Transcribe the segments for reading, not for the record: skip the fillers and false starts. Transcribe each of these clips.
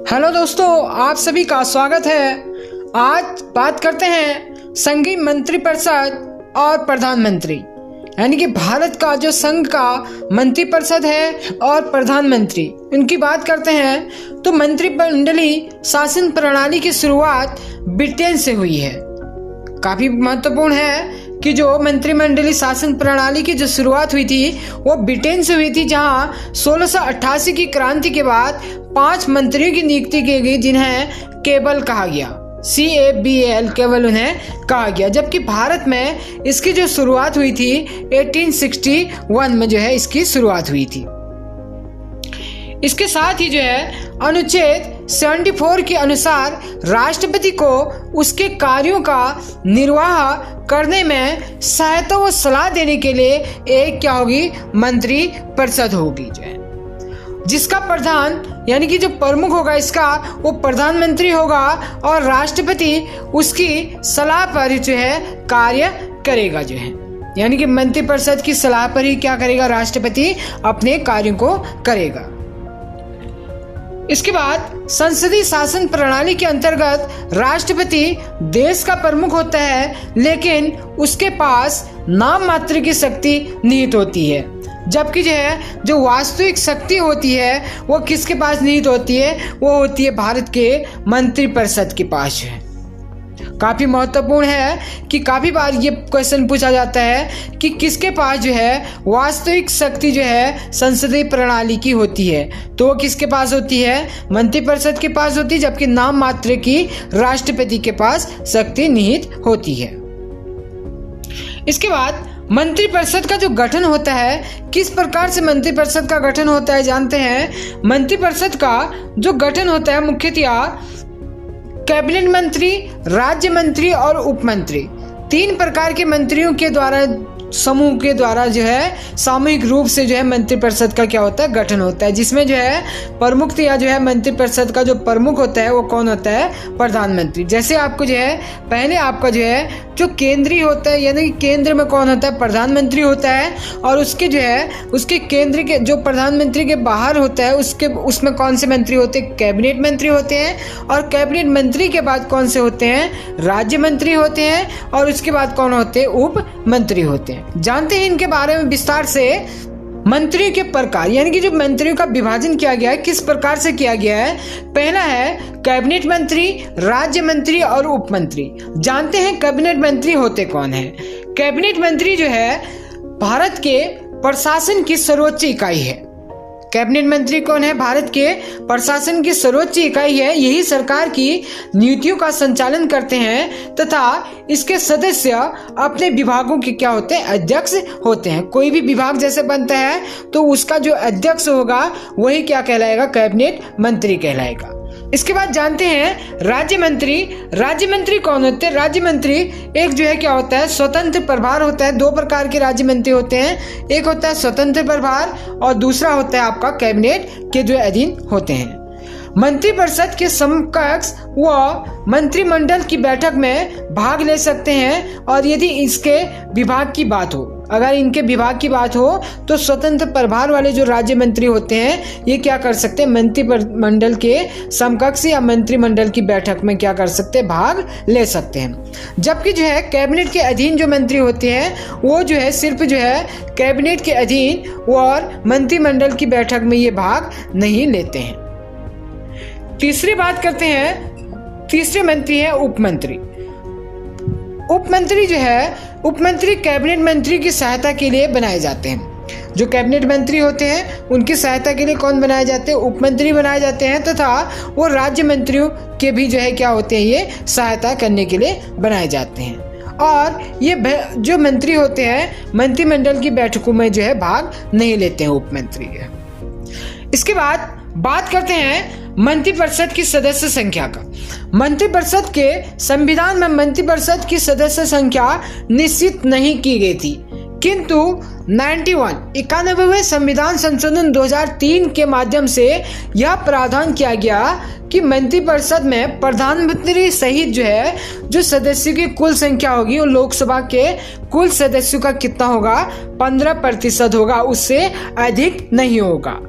Hello दोस्तों, आप सभी का स्वागत है। आज बात करते हैं संघीय मंत्रिपरिषद और प्रधानमंत्री, यानी कि भारत का जो संघ का मंत्रिपरिषद है और प्रधानमंत्री, उनकी बात करते हैं। तो मंत्रिमंडलीय शासन प्रणाली की शुरुआत ब्रिटेन से हुई है। काफी महत्वपूर्ण है कि जो मंत्रिमंडलीय शासन प्रणाली की जो शुरुआत हुई थी वो ब्रिटेन से हुई थी, जहां 1688 की क्रांति के बाद 5 मंत्रियों की नियुक्ति की गई, जिन्हें केबल कहा गया, CABL, केवल उन्हें कहा गया। जबकि भारत में इसकी जो शुरुआत हुई थी 1861 में जो है इसकी शुरुआत हुई थी। इसके साथ ही जो है अनुच्छेद 74 के अनुसार राष्ट्रपति को उसके कार्यों का निर्वाह करने में सहायता व सलाह देने के लिए एक क्या होगी, मंत्री परिषद होगी, जो है जिसका प्रधान यानी कि जो प्रमुख होगा इसका वो प्रधानमंत्री होगा और राष्ट्रपति उसकी सलाह पर जो है कार्य करेगा, जो है यानी कि मंत्रिपरिषद की सलाह पर ही क्या करेगा, राष्ट्रपति अपने कार्यों को करेगा। इसके बाद संसदीय शासन प्रणाली के अंतर्गत राष्ट्रपति देश का प्रमुख होता है, लेकिन उसके पास नाम मात्र की शक्ति निहित होती है। जबकि जो है जो वास्तविक शक्ति होती है वो किसके पास निहित होती है, वो होती है भारत के मंत्रिपरिषद के पास है। काफी महत्वपूर्ण है कि काफी बार ये क्वेश्चन पूछा जाता है कि किसके पास जो है वास्तविक शक्ति जो है संसदीय प्रणाली की होती है, तो वो किसके पास होती है, मंत्रिपरिषद के पास होती है। जबकि नाम मात्र की राष्ट्रपति के पास शक्ति निहित होती है। इसके बाद मंत्रिपरिषद का जो गठन होता है, किस प्रकार से मंत्रिपरिषद का गठन होता है जानते हैं। मंत्रिपरिषद का जो गठन होता है मुख्यतया कैबिनेट मंत्री, राज्य मंत्री और उप मंत्री, 3 प्रकार के मंत्रियों के द्वारा, समूह के द्वारा जो है सामूहिक रूप से जो है मंत्रिपरिषद का क्या होता है, गठन होता है। जिसमें जो है प्रमुख या जो है मंत्रिपरिषद का जो प्रमुख होता है वो कौन होता है, प्रधानमंत्री। जैसे आपको जो है पहले आपका जो है जो केंद्रीय होता है, यानी कि केंद्र में कौन होता है, प्रधानमंत्री होता है, और उसके जो है उसके केंद्र के जो प्रधानमंत्री के बाहर होता है उसमें कौन से मंत्री होते हैं, कैबिनेट मंत्री होते हैं। और कैबिनेट मंत्री के बाद कौन से होते हैं, राज्य मंत्री होते हैं, और उसके बाद कौन होते हैं, उप मंत्री होते हैं। जानते हैं इनके बारे में विस्तार से। मंत्रियों के प्रकार, यानी कि जो मंत्रियों का विभाजन किया गया है किस प्रकार से किया गया है। पहला है कैबिनेट मंत्री, राज्य मंत्री और उप मंत्री। जानते हैं कैबिनेट मंत्री होते कौन है। कैबिनेट मंत्री जो है भारत के प्रशासन की सर्वोच्च इकाई है। कैबिनेट मंत्री कौन है, भारत के प्रशासन की सर्वोच्च इकाई है। यही सरकार की नीतियों का संचालन करते हैं तथा इसके सदस्य अपने विभागों के क्या होते हैं, अध्यक्ष होते हैं। कोई भी विभाग जैसे बनता है तो उसका जो अध्यक्ष होगा वही क्या कहलाएगा, कैबिनेट मंत्री कहलाएगा। इसके बाद जानते हैं राज्य मंत्री। राज्य मंत्री कौन होते हैं। राज्य मंत्री एक जो है क्या होता है, स्वतंत्र प्रभार होता है। 2 प्रकार के राज्य मंत्री होते हैं, एक होता है स्वतंत्र प्रभार और दूसरा होता है आपका कैबिनेट के जो अधीन होते हैं। मंत्रिपरिषद के समकक्ष वो मंत्रिमंडल की बैठक में भाग ले सकते हैं, और यदि इसके विभाग की बात हो, अगर इनके विभाग की बात हो तो स्वतंत्र प्रभार वाले जो राज्य मंत्री होते हैं ये क्या कर सकते हैं, मंत्रिमंडल के समकक्ष या मंत्रिमंडल की बैठक में क्या कर सकते हैं, भाग ले सकते हैं। जबकि जो है कैबिनेट के अधीन जो मंत्री होते हैं वो जो है सिर्फ जो है कैबिनेट के अधीन और मंत्रिमंडल की बैठक में ये भाग नहीं लेते हैं। तीसरी बात करते हैं, तीसरे मंत्री है उप मंत्री। उप मंत्री जो है, उप मंत्री कैबिनेट मंत्री की सहायता के लिए बनाए जाते हैं। जो कैबिनेट मंत्री होते हैं उनकी सहायता के लिए कौन बनाए जाते हैं, उप मंत्री बनाए जाते हैं, तथा वो राज्य मंत्रियों के भी जो है क्या होते हैं, ये सहायता करने के लिए बनाए जाते हैं। और ये जो मंत्री होते हैं मंत्रिमंडल की बैठकों में जो है भाग नहीं लेते हैं उप मंत्री। इसके बाद बात करते हैं मंत्रिपरिषद की सदस्य संख्या का। मंत्रिपरिषद के संविधान में मंत्रिपरिषद की सदस्य संख्या निश्चित नहीं की गई थी, किंतु 91वें संविधान संशोधन 2003 के माध्यम से यह प्रावधान किया गया कि मंत्रिपरिषद में प्रधानमंत्री सहित जो है जो सदस्यों की कुल संख्या होगी वो लोकसभा के कुल सदस्यों का कितना होगा, 15% होगा, उससे अधिक नहीं होगा।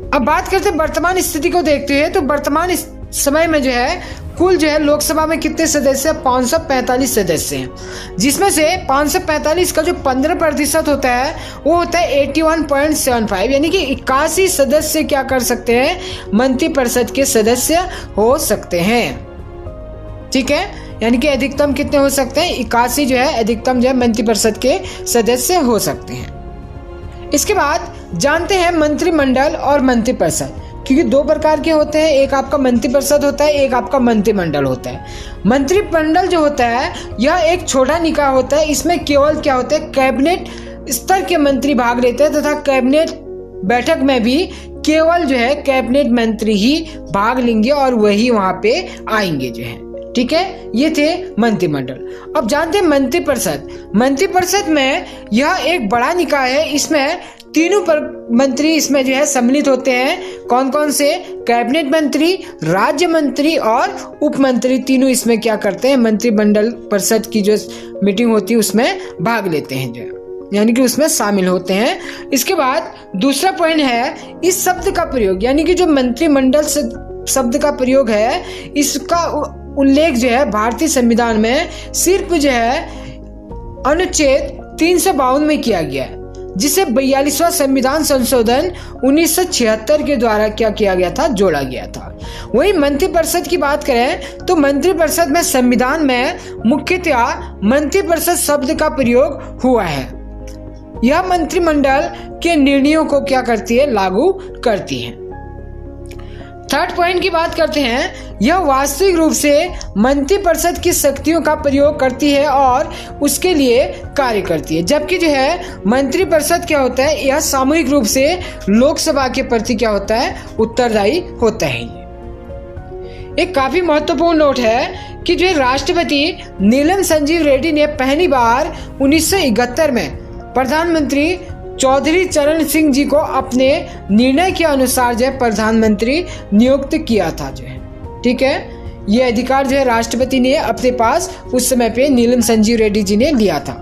अब बात करते हैं वर्तमान स्थिति को देखते हुए, तो वर्तमान समय में जो है कुल जो है लोकसभा में कितने सदस्य, 545 सदस्य हैं, जिसमें से 545 का जो 15% होता है वो होता है 81.75, यानी कि 81 सदस्य क्या कर सकते हैं, मंत्रिपरिषद के सदस्य हो सकते हैं। ठीक है, यानी कि अधिकतम कितने हो सकते हैं, 81 जो है अधिकतम जो है मंत्रिपरिषद के सदस्य हो सकते हैं। इसके बाद जानते हैं मंत्रिमंडल और मंत्रिपरिषद, क्योंकि दो प्रकार के होते हैं, एक आपका मंत्रिपरिषद होता है, एक आपका मंत्रिमंडल होता है। मंत्रिमंडल जो होता है यह एक छोटा निकाय होता है, इसमें केवल क्या होता है, कैबिनेट स्तर के मंत्री भाग लेते हैं तथा कैबिनेट बैठक में भी केवल जो है कैबिनेट मंत्री ही भाग लेंगे और वही वहां पे आएंगे जो है। ठीक है, ये थे मंत्रिमंडल। अब जानते हैं मंत्रिपरिषद। मंत्रिपरिषद में यह एक बड़ा निकाय है, इसमें तीनों मंत्री इसमें जो है सम्मिलित होते हैं। कौन कौन से, कैबिनेट मंत्री, राज्य मंत्री और उप मंत्री, तीनों इसमें क्या करते हैं, मंत्रिमंडल परिषद की जो मीटिंग होती है उसमें भाग लेते हैं जो है, यानी कि उसमें शामिल होते हैं। इसके बाद दूसरा पॉइंट है इस शब्द का प्रयोग, यानी कि जो मंत्रिमंडल शब्द का प्रयोग है इसका उल्लेख जो है भारतीय संविधान में सिर्फ जो है अनुच्छेद 352 में किया गया है, जिसे 42वां संविधान संशोधन 1976 के द्वारा क्या किया गया था, जोड़ा गया था। वहीं मंत्रिपरिषद की बात करें तो मंत्रिपरिषद में संविधान में मुख्यतः मंत्रिपरिषद शब्द का प्रयोग हुआ है। यह मंत्रिमंडल के निर्णयों को क्या करती है, लागू करती है। थर्ड पॉइंट की बात करते हैं, यह वास्तविक रूप से मंत्रिपरिषद की शक्तियों का प्रयोग करती है और उसके लिए कार्य करती है, जबकि जो है मंत्रिपरिषद क्या होता है, यह सामूहिक रूप से लोकसभा के प्रति क्या होता है, उत्तरदायी होता है। एक काफी महत्वपूर्ण नोट है कि जो राष्ट्रपति नीलम संजीव रेड्डी ने पहली बार 1971 में प्रधानमंत्री चौधरी चरण सिंह जी को अपने निर्णय के अनुसार जो है प्रधानमंत्री नियुक्त किया था जो है। ठीक है, ये अधिकार जो है राष्ट्रपति ने अपने पास उस समय पे नीलम संजीव रेड्डी जी ने लिया था।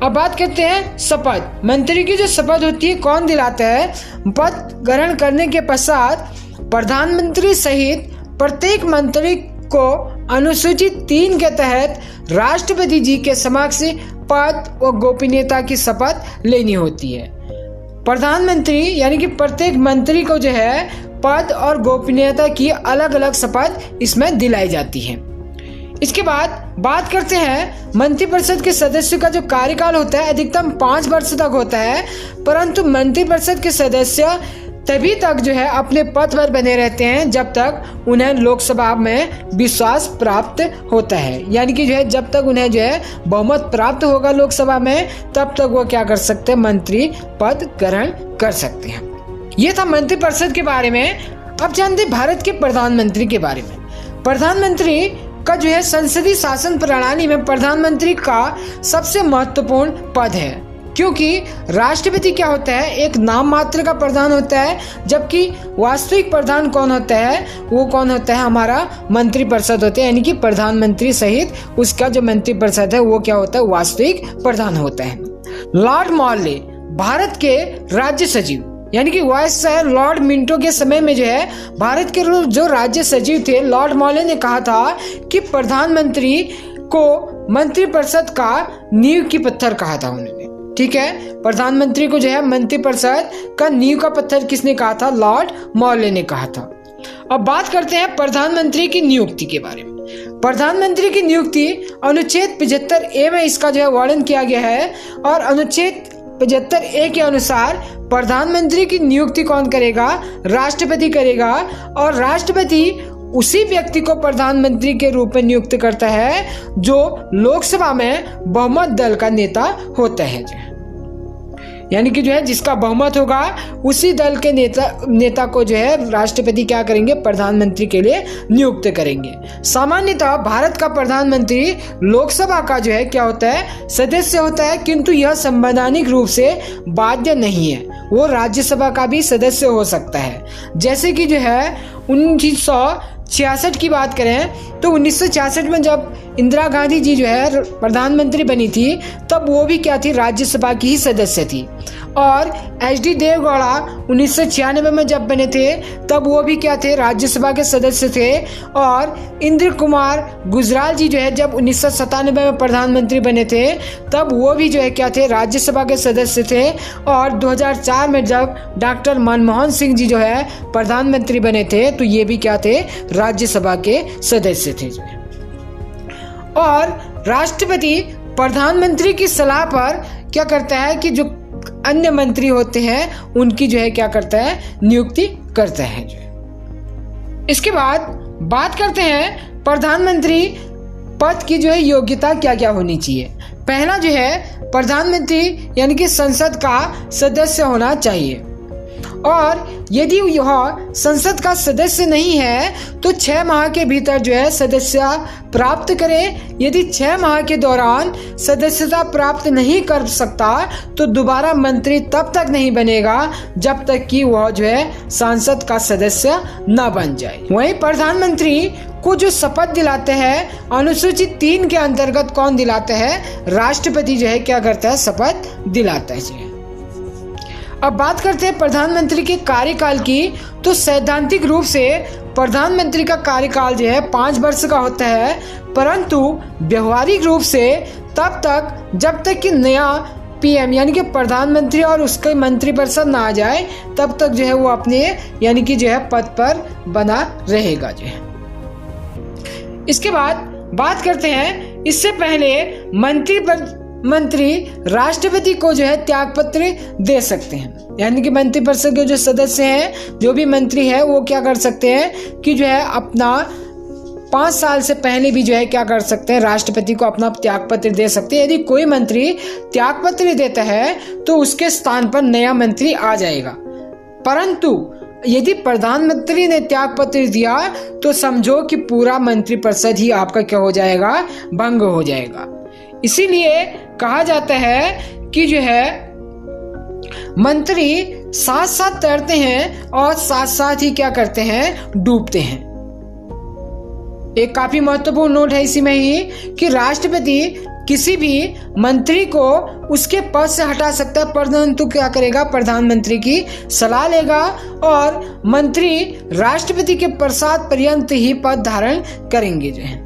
अब बात करते हैं शपथ। मंत्री की जो शपथ होती है कौन दिलाता है, पद ग्रहण करने के पश्चात प्रधानमंत्री सहित प्रत्येक मंत्री को अनुसूची 3 के तहत राष्ट्रपति जी के समक्ष पद और गोपनीयता की शपथ लेनी होती है। प्रधानमंत्री यानी कि प्रत्येक मंत्री को जो है पद और गोपनीयता की अलग अलग शपथ इसमें दिलाई जाती है। इसके बाद बात करते हैं मंत्रिपरिषद के सदस्यों का जो कार्यकाल होता है अधिकतम 5 वर्ष तक होता है, परंतु मंत्रिपरिषद के सदस्य तभी तक जो है अपने पद पर बने रहते हैं जब तक उन्हें लोकसभा में विश्वास प्राप्त होता है, यानी कि जो है जब तक उन्हें जो है बहुमत प्राप्त होगा लोकसभा में तब तक वो क्या कर सकते हैं, मंत्री पद ग्रहण कर सकते हैं। ये था मंत्रिपरिषद के बारे में। अब जानते हैं भारत के प्रधानमंत्री के बारे में। प्रधानमंत्री का जो है संसदीय शासन प्रणाली में प्रधानमंत्री का सबसे महत्वपूर्ण पद है, क्योंकि राष्ट्रपति क्या होता है, एक नाम मात्र का प्रधान होता है, जबकि वास्तविक प्रधान कौन होता है, वो कौन होता है, हमारा मंत्रिपरिषद होता है, यानी कि प्रधानमंत्री सहित उसका जो मंत्रिपरिषद है वो क्या होता है, वास्तविक प्रधान होता है। लॉर्ड मॉर्ले भारत के राज्य सचिव यानी कि वायसराय लॉर्ड मिंटो के समय में जो है भारत के जो राज्य सचिव थे लॉर्ड मॉर्ले ने कहा था कि प्रधानमंत्री को मंत्रिपरिषद का नींव की पत्थर कहा था उन्होंने। ठीक है, प्रधानमंत्री को जो है मंत्रिपरिषद का नींव का पत्थर किसने कहा था, लॉर्ड मॉर्ले ने कहा था। अब बात करते हैं प्रधानमंत्री की नियुक्ति के बारे में। प्रधानमंत्री की नियुक्ति अनुच्छेद 75A में इसका जो है वर्णन किया गया है और अनुच्छेद 75A के अनुसार प्रधानमंत्री की नियुक्ति कौन करेगा, राष्ट्रपति करेगा और राष्ट्रपति उसी व्यक्ति को प्रधानमंत्री के रूप में नियुक्त करता है जो लोकसभा में बहुमत दल का नेता होता है, यानी कि जो है जिसका बहुमत होगा उसी दल के नेता को जो है राष्ट्रपति क्या करेंगे, प्रधानमंत्री के लिए नियुक्त करेंगे। सामान्यतः भारत का प्रधानमंत्री लोकसभा का जो है क्या होता है, सदस्य होता है, किंतु यह संवैधानिक रूप से बाध्य नहीं है, वो राज्यसभा का भी सदस्य हो सकता है। जैसे कि जो है 1946 1966 की बात करें तो 1966 में जब इंदिरा गांधी जी जो है प्रधानमंत्री बनी थी, तब वो भी क्या थी, राज्यसभा की ही सदस्य थी। और HD देवगौड़ा 1996 में जब बने थे, तब वो भी क्या थे, राज्यसभा के सदस्य थे। और इंद्र कुमार गुजराल जी जो है जब 1997 में प्रधानमंत्री बने थे, तब वो भी जो है क्या थे, राज्यसभा के सदस्य थे। और 2004 में जब डॉक्टर मनमोहन सिंह जी जो है प्रधानमंत्री बने थे, तो ये भी क्या थे, राज्यसभा के सदस्य थे। और राष्ट्रपति प्रधानमंत्री की सलाह पर क्या करता है कि जो अन्य मंत्री होते हैं उनकी जो है क्या करता है, नियुक्ति करता है। इसके बाद बात करते हैं प्रधानमंत्री पद की जो है योग्यता क्या क्या होनी चाहिए। पहला जो है, प्रधानमंत्री यानी कि संसद का सदस्य होना चाहिए। और यदि यह संसद का सदस्य नहीं है तो 6 माह के भीतर जो है सदस्यता प्राप्त करें। यदि 6 माह के दौरान सदस्यता प्राप्त नहीं कर सकता तो दोबारा मंत्री तब तक नहीं बनेगा जब तक कि वह जो है संसद का सदस्य न बन जाए। वहीं प्रधानमंत्री को जो शपथ दिलाते हैं अनुसूचित 3 के अंतर्गत कौन दिलाता है, राष्ट्रपति जो है क्या करता है, शपथ दिलाता है। अब बात करते हैं प्रधानमंत्री के कार्यकाल की, तो सैद्धांतिक रूप से प्रधानमंत्री का कार्यकाल जो है 5 वर्ष का होता है, परंतु व्यवहारिक रूप से तब तक जब तक कि नया PM यानी कि प्रधानमंत्री और उसके मंत्रिपरिषद ना आ जाए, तब तक जो है वो अपने यानी कि जो है पद पर बना रहेगा जो है। इसके बाद बात करते हैं, इससे पहले मंत्री राष्ट्रपति को जो है त्याग पत्र दे सकते हैं। यानी कि मंत्रिपरिषद के जो सदस्य हैं, जो भी मंत्री है, वो क्या कर सकते हैं कि जो है अपना 5 साल से पहले भी जो है क्या कर सकते हैं, राष्ट्रपति को अपना त्याग पत्र दे सकते हैं। यदि कोई मंत्री त्याग पत्र देता है तो उसके स्थान पर नया मंत्री आ जाएगा, परंतु यदि प्रधानमंत्री ने त्याग पत्र दिया तो समझो कि पूरा मंत्रिपरिषद ही आपका क्या हो जाएगा, भंग हो जाएगा। इसीलिए कहा जाता है कि जो है मंत्री साथ साथ तैरते हैं और साथ साथ ही क्या करते हैं, डूबते हैं। एक काफी महत्वपूर्ण नोट है इसी में ही कि राष्ट्रपति किसी भी मंत्री को उसके पद से हटा सकता है, परंतु क्या करेगा, प्रधानमंत्री की सलाह लेगा और मंत्री राष्ट्रपति के प्रसाद पर्यंत ही पद धारण करेंगे जो है।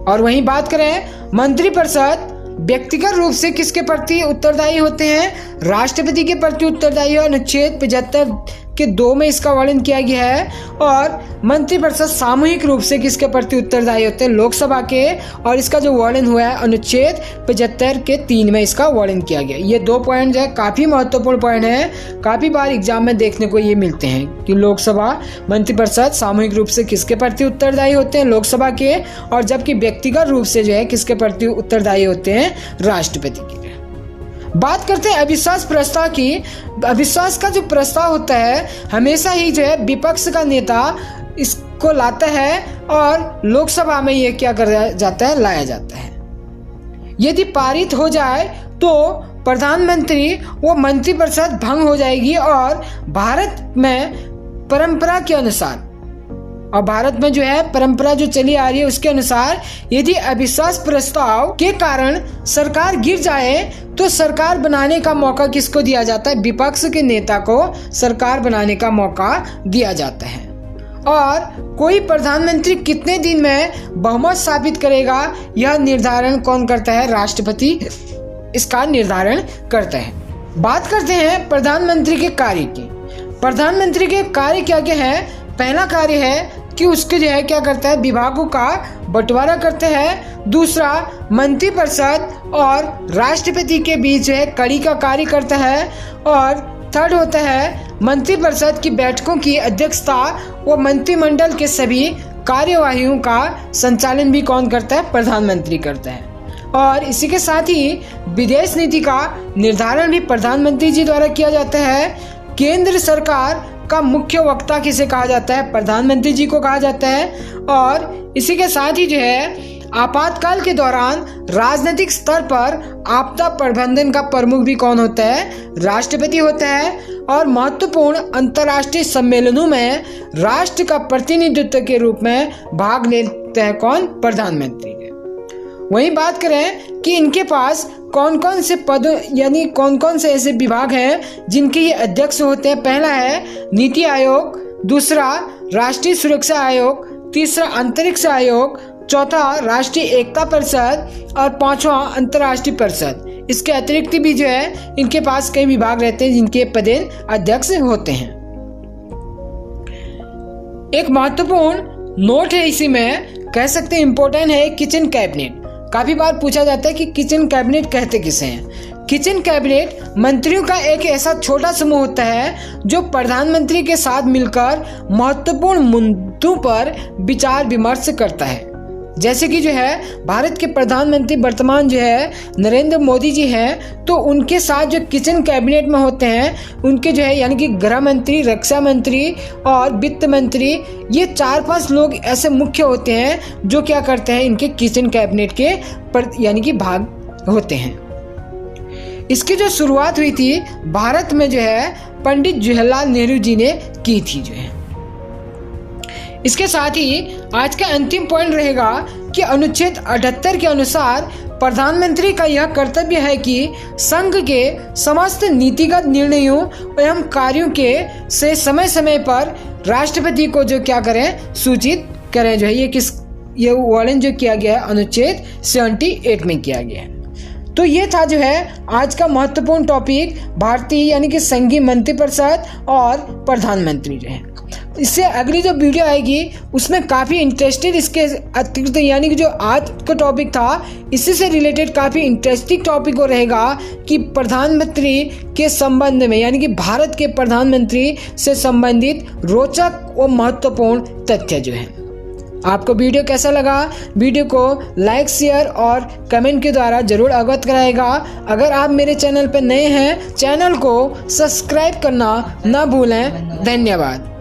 और वहीं बात करें मंत्रिपरिषद व्यक्तिगत रूप से किसके प्रति उत्तरदायी होते हैं, राष्ट्रपति के प्रति उत्तरदायी है। अनुच्छेद 75 के 2 में इसका वर्णन किया गया है। और मंत्रिपरिषद सामूहिक रूप से किसके प्रति उत्तरदायी होते हैं, लोकसभा के। और इसका जो वर्णन हुआ है अनुच्छेद 75 के 3 में इसका वर्णन किया गया। ये 2 पॉइंट जो है काफी महत्वपूर्ण पॉइंट है, काफी बार एग्जाम में देखने को ये मिलते हैं कि लोकसभा मंत्रिपरिषद सामूहिक रूप से किसके प्रति उत्तरदायी होते हैं, लोकसभा के, और जबकि व्यक्तिगत रूप से जो है किसके प्रति उत्तरदायी होते हैं, राष्ट्रपति के। बात करते हैं अविश्वास प्रस्ताव की। अविश्वास का जो प्रस्ताव होता है हमेशा ही जो है विपक्ष का नेता इसको लाता है और लोकसभा में ये क्या कर जाता है, लाया जाता है। यदि पारित हो जाए तो प्रधानमंत्री वो मंत्रिपरिषद भंग हो जाएगी। और भारत में परंपरा के अनुसार, और भारत में जो है परंपरा जो चली आ रही है उसके अनुसार, यदि अविश्वास प्रस्ताव के कारण सरकार गिर जाए तो सरकार बनाने का मौका किसको दिया जाता है, विपक्ष के नेता को सरकार बनाने का मौका दिया जाता है। और कोई प्रधानमंत्री कितने दिन में बहुमत साबित करेगा, यह निर्धारण कौन करता है, राष्ट्रपति इसका निर्धारण करता है। बात करते हैं प्रधानमंत्री के कार्य की। प्रधानमंत्री के कार्य क्या क्या है। पहला कार्य है कि उसके जो है क्या करता है, विभागों का बंटवारा करते हैं। दूसरा, मंत्रिपरिषद और राष्ट्रपति के बीच जो है कड़ी का कार्य करता है। और थर्ड होता है मंत्रिपरिषद की बैठकों की अध्यक्षता व मंत्रिमंडल के सभी कार्यवाहियों का संचालन भी कौन करता है, प्रधानमंत्री करता है। और इसी के साथ ही विदेश नीति का निर्धारण भी प्रधानमंत्री जी द्वारा किया जाता है। केंद्र सरकार का मुख्य वक्ता किसे कहा जाता है, प्रधानमंत्री जी को कहा जाता है। और इसी के साथ ही जो है आपातकाल के दौरान राजनीतिक स्तर पर आपदा प्रबंधन का प्रमुख भी कौन होता है? राष्ट्रपति होता है। और महत्वपूर्ण अंतर्राष्ट्रीय सम्मेलनों में राष्ट्र का प्रतिनिधित्व के रूप में भाग लेते हैं कौन? प्रधानमंत्री। वहीं बात करें कि इनके पास कौन कौन से पद यानी कौन कौन से ऐसे विभाग हैं जिनके ये अध्यक्ष होते हैं। पहला है नीति आयोग, दूसरा राष्ट्रीय सुरक्षा आयोग, तीसरा अंतरिक्ष आयोग, चौथा राष्ट्रीय एकता परिषद और पांचवा अंतर्राष्ट्रीय परिषद। इसके अतिरिक्त भी जो है इनके पास कई विभाग रहते हैं जिनके पदेन अध्यक्ष होते हैं। एक महत्वपूर्ण नोट है इसी में, कह सकते हैं इंपॉर्टेंट है, किचन कैबिनेट। काफी बार पूछा जाता है कि किचन कैबिनेट कहते किसे हैं। किचन कैबिनेट मंत्रियों का एक ऐसा छोटा समूह होता है जो प्रधानमंत्री के साथ मिलकर महत्वपूर्ण मुद्दों पर विचार विमर्श करता है। जैसे कि जो है भारत के प्रधानमंत्री वर्तमान जो है नरेंद्र मोदी जी हैं, तो उनके साथ जो किचन कैबिनेट में होते हैं उनके जो है यानी कि गृह मंत्री, रक्षा मंत्री और वित्त मंत्री, ये 4-5 लोग ऐसे मुख्य होते हैं जो क्या करते हैं, इनके किचन कैबिनेट के यानी कि भाग होते हैं। इसकी जो शुरुआत हुई थी भारत में जो है पंडित जवाहरलाल नेहरू जी ने की थी जो है। इसके साथ ही आज का अंतिम पॉइंट रहेगा कि अनुच्छेद 78 के अनुसार प्रधानमंत्री का यह कर्तव्य है कि संघ के समस्त नीतिगत निर्णयों एवं कार्यों के से समय समय पर राष्ट्रपति को जो क्या करें, सूचित करें। जो है ये वर्णन जो किया गया है अनुच्छेद 78 में किया गया है। तो ये था जो है आज का महत्वपूर्ण टॉपिक, भारतीय यानी कि संघीय मंत्रिपरिषद और प्रधानमंत्री जो है। इससे अगली जो वीडियो आएगी उसमें काफ़ी इंटरेस्टेड इसके अतिरिक्त यानी कि जो आज का टॉपिक था इसी से रिलेटेड काफ़ी इंटरेस्टिंग टॉपिक हो रहेगा कि प्रधानमंत्री के संबंध में यानी कि भारत के प्रधानमंत्री से संबंधित रोचक और महत्वपूर्ण तथ्य जो है। आपको वीडियो कैसा लगा? वीडियो को लाइक, शेयर और कमेंट के द्वारा जरूर अवगत कराएगा। अगर आप मेरे चैनल पर नए हैं, चैनल को सब्सक्राइब करना ना भूलें। धन्यवाद।